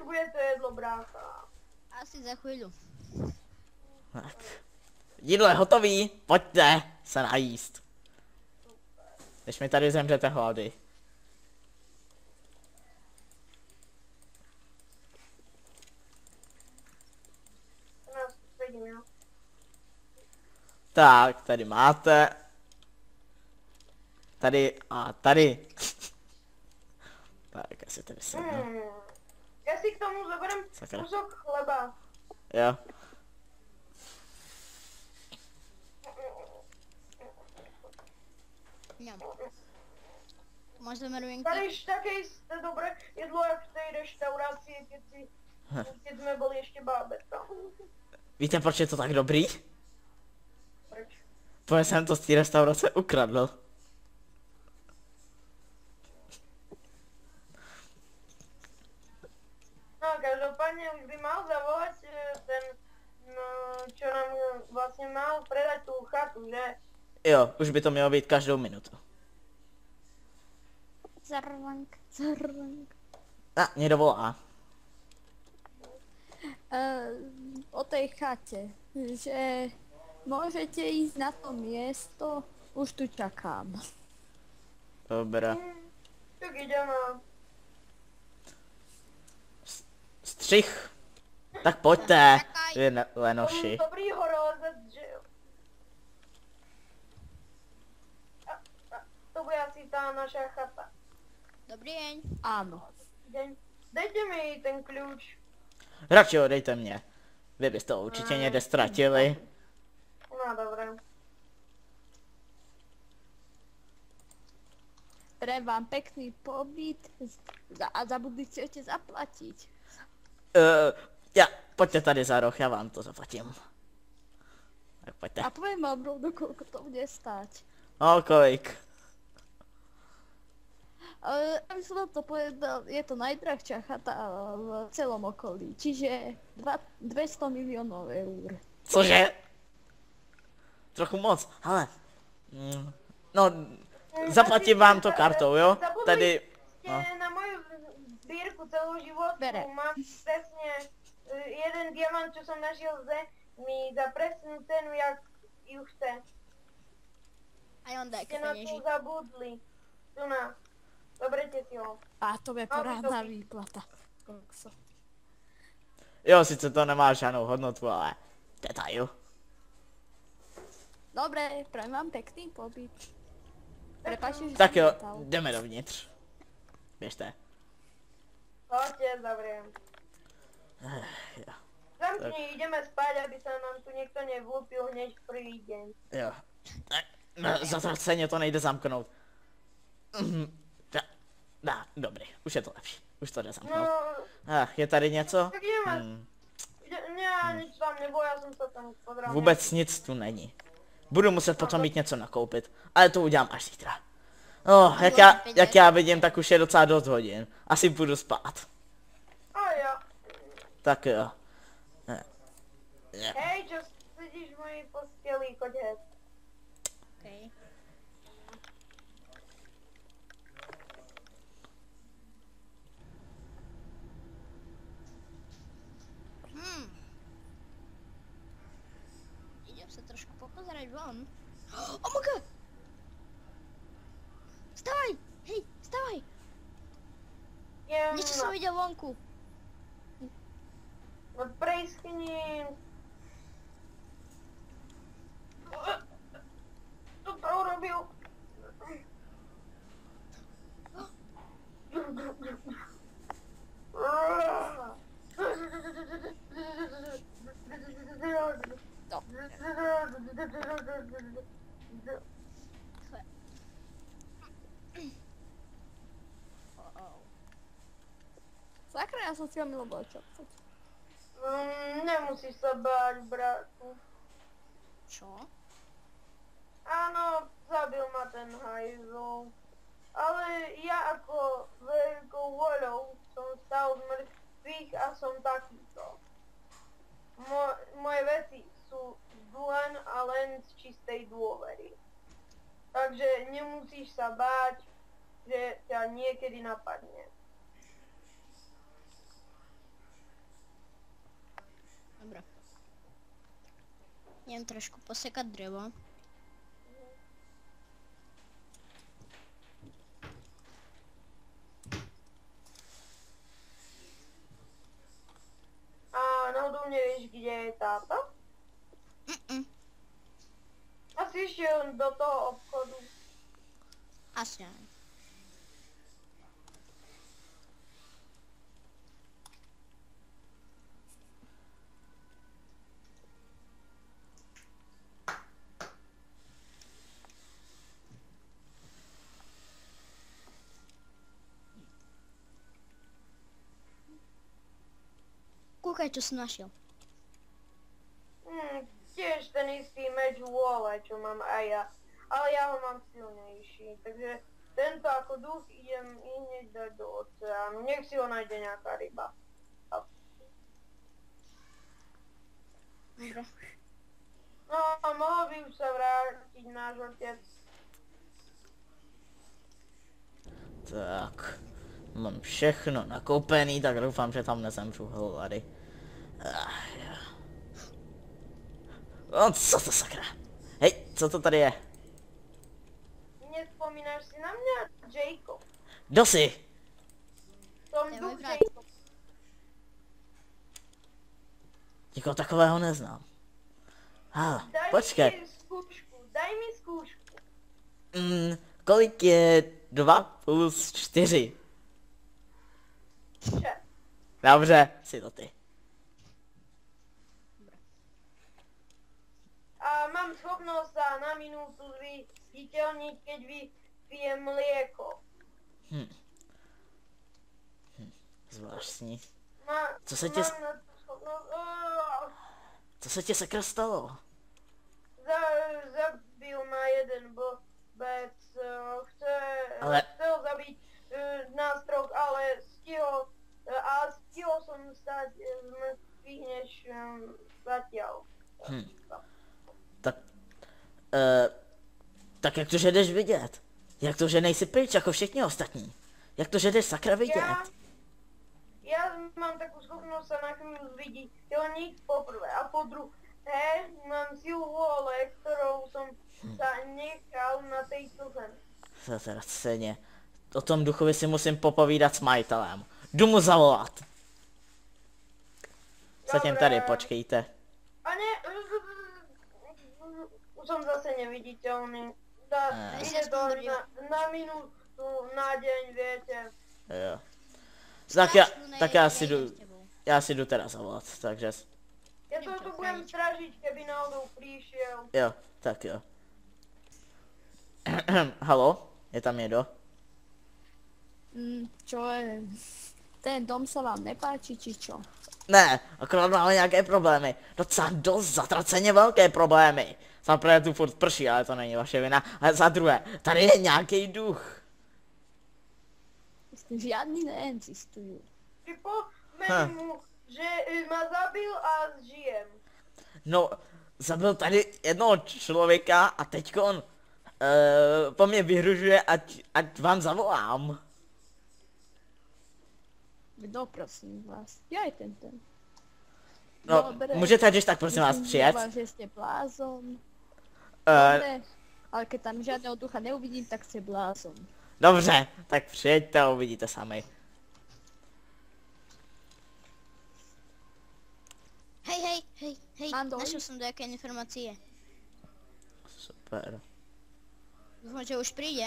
už bude to jedlo, brácha? Asi za chvíľu. Jídlo je hotový, pojďte se najíst. Když mi tady zemřete hlady. Tak, tady máte. Tady a tady. Tak, asi tady sednu. Já si k tomu zaberem kúsok chleba. Jo. Môžeme ruinky? Tady také jste dobré jedlo, jak v té restauraci, keď jsme byli ještě bábeta. Víte, proč je to tak dobrý? Proč? Protože jsem to z té restaurace ukradl. No, každopádně už by mal zavolat ten, no, čo nám vlastně mal predať tu chatu, že? Jo, už by to mělo být každou minutu. Zarvank. Někdo volá. O tej chate, že môžete ísť na to miesto, už tu čakám. Dobré. Tak jdeme. Střih. Tak pojďte, vy lenoši. Dobrý horolezec, že jo? To bude asi ta naša chata. Dobrý deň. Áno. Dejte mi ten klíč. Radši ho dejte mě. Vy byste ho určitě někde ztratili. No dobré. Prajem vám pekný pobyt a zabudli chcete zaplatiť. Pojďte tady za roh, já vám to zaplatím. Tak pojďte. A poviem vám rovno, koľko to bude stáť. No, kolik? Aby som to povedal, je to najdrahšia chata v celom okolí, čiže 200 miliónov eur. Cože? Trochu moc, ale... No, zaplatím vám to kartou, jo? Tady... No. Na moju sbírku celou životu mám přesně jeden diamant, čo som našiel zde, mi za presnú cenu, jak ju chce. A on daj Ste na peněží. to zabudli. Tu na. Zoberete si ho. A to je porádna výplata. Kokso. Jo, sice to nemá žádnou hodnotu, ale... Detail. Dobre, prajem vám pekný pobyt. Prepáčte, že Tak som jo, letal. jdeme dovnitř. Běžte. Poďte, zavriem. Jo. Zamkni, ideme spať, aby sa nám tu niekto nevlúpil hneď v prvý deň. Jo. Zatraceně to nejde zamknout. Dobrý, už je to lepší. Už to jde zamknout. No, Je tady něco? tak ideme. Nič tam nebo, já jsem se tam podral. Vůbec nic tu není. Budu muset potom mít něco nakoupit, ale to udělám až zítra. No, jak já vidím, tak už je docela dost hodin. Asi budu spát. A jo. Tak jo. Hej, čo sedíš v mojej posteli, choď hed. Okay. Idem sa trošku popozerať von. Oh my god! Vstavaj! Hej, vstavaj! Niečo som videl vonku. No prejskni. To urobil. Sakra, ja som si ho milo bočil. Nemusíš sa báť, bratku. Čo? Áno, zabil ma ten hajzl. Ale ja ako veľkou voľou som stal z mŕtvych a som takýto. Moje veci sú len a len z čistej dôvery. Takže nemusíš sa báť, že ťa niekedy napadne. Jdem trošku posekat dřevo. A náhodou nevíš, kde je táta? Asi šel do toho obchodu. Asi ne. Koukaj, čo som našiel. Tiež ten istý meč vôle, čo mám aj ja. Ale ja ho mám silnejší, takže tento ako duch idem hneď dať do oceánu. Nech si ho nájde nejaká ryba. Dobre. No a mohol by už sa vrátiť náš otec. Tak. Mám všechno nakoupený, tak doufám, že tam nezemřu hlady. No co to sakra? Hej, co to tady je? Nespomínaš si na mňa, Jacob? Kdo jsi? Som To je duch môj brat. Jacob. Nikoho takového neznám. Počkej. Daj mi skúšku. Kolik je 2 plus 4? 6. Dobře, si to ty. A mám schopnosť sa na minútu zviditeľniť, keď vypijem mlieko. Zvláštní. Co se Co tě... Co se ti sakra stalo? Zabil ma jeden blbec, chcel zabiť nás troch, ale stihol som stať mŕtvych než zatiaľ. Tak jak to, že jdeš vidět? Jak to, že nejsi pryč jako všichni ostatní? Jak to, že jdeš sakra vidět? Ja mám takú schopnosť sa na chvíľu zviditeľniť poprvé a po druhé mám silu vôle, ktorou som sa nechal na tejto zemi. To teda ceně. O tom duchovi si musím popovídat s majitelem. Jdu mu zavolat. Zatím tady počkejte. A ne, už som zase neviditeľný. Ide to na minútu, na deň, viete. Jo. Tak já si jdu teda zavolat, takže... Ja to tu budem stražiť, keby náhodou prišiel. Jo, tak jo. Halo? Je tam někdo? Čo je? Ten dom sa vám nepáči, či čo? Ne, akorát máme nějaké problémy. Docela dost zatraceně velké problémy. Za prvé tu furt prší, ale to není vaše vina. Ale za druhé, tady je nějaký duch. Žiadni neexistujú. Pripomeň mu, že ma zabil a žijem. No, zabil tady jednoho člověka a teďko on po mně vyhrožuje, ať vám zavolám. Kdo, prosím vás? Ja je ten. No, Dobre. můžete když tak prosím vás přijet? Že ste blázon. Dobre, ale keď tam žiadného ducha neuvidím, tak ste blázon. Dobře, tak přijeďte a uvidíte sami. Hej, Andoj. našel som nejaké informácie. Super. Dúfam, že už príde.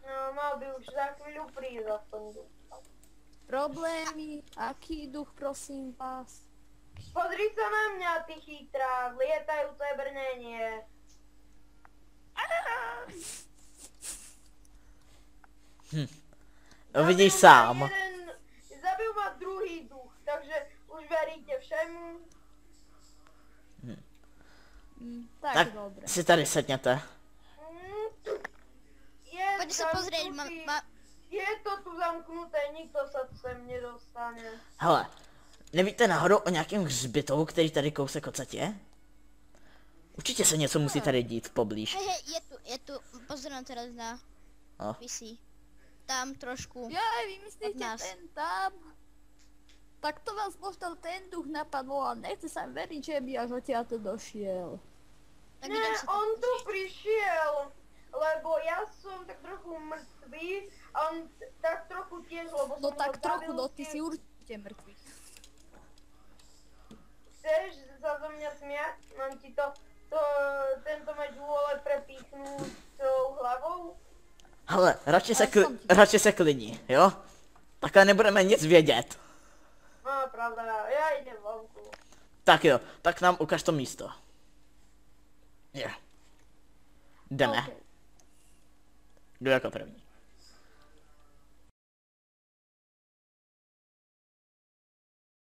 No, mal by už za chvíľu prísť aspoň ducha. Problémy? Aký duch, prosím vás? Pozri sa na mňa, ty chytrák, lietajúce brnenie. No vidíš sám. Zabil ma druhý duch, takže už veríte všemu. Tak dobre. si tady sedněte. Poď sa pozrieť, Je to tu zamknuté, nikto sa sem nedostane. Hele, nevíte náhodou o nějakém hřbitovu, který tady kousek odsať je? Určitě se něco musí tady dít poblíž. Hej, je tu, pozerám teraz na O. PC. Tam trošku. Jaj, vy myslíte Od nás. ten tam? Tak to vás možno ten duch napadlo a nechce sa mi veriť, že by až odtiaľto došiel. Tak Ne, idem si on tu prišiel, lebo ja som tak trochu mŕtvý a on tak trochu tiež, lebo som No ho tak trochu, zabil no ty tiež. si určite mŕtvy. Chceš sa zo mňa smiať? Mám ti tento meč vôle prepíchnúť tou hlavou? Hele, Ale radši se klidni, jo? Takhle nebudeme nic vědět. No, pravda, ja idem vonku. Tak jo, tak nám ukaž to místo. Je. Jdeme. Okay. Jdu jako první.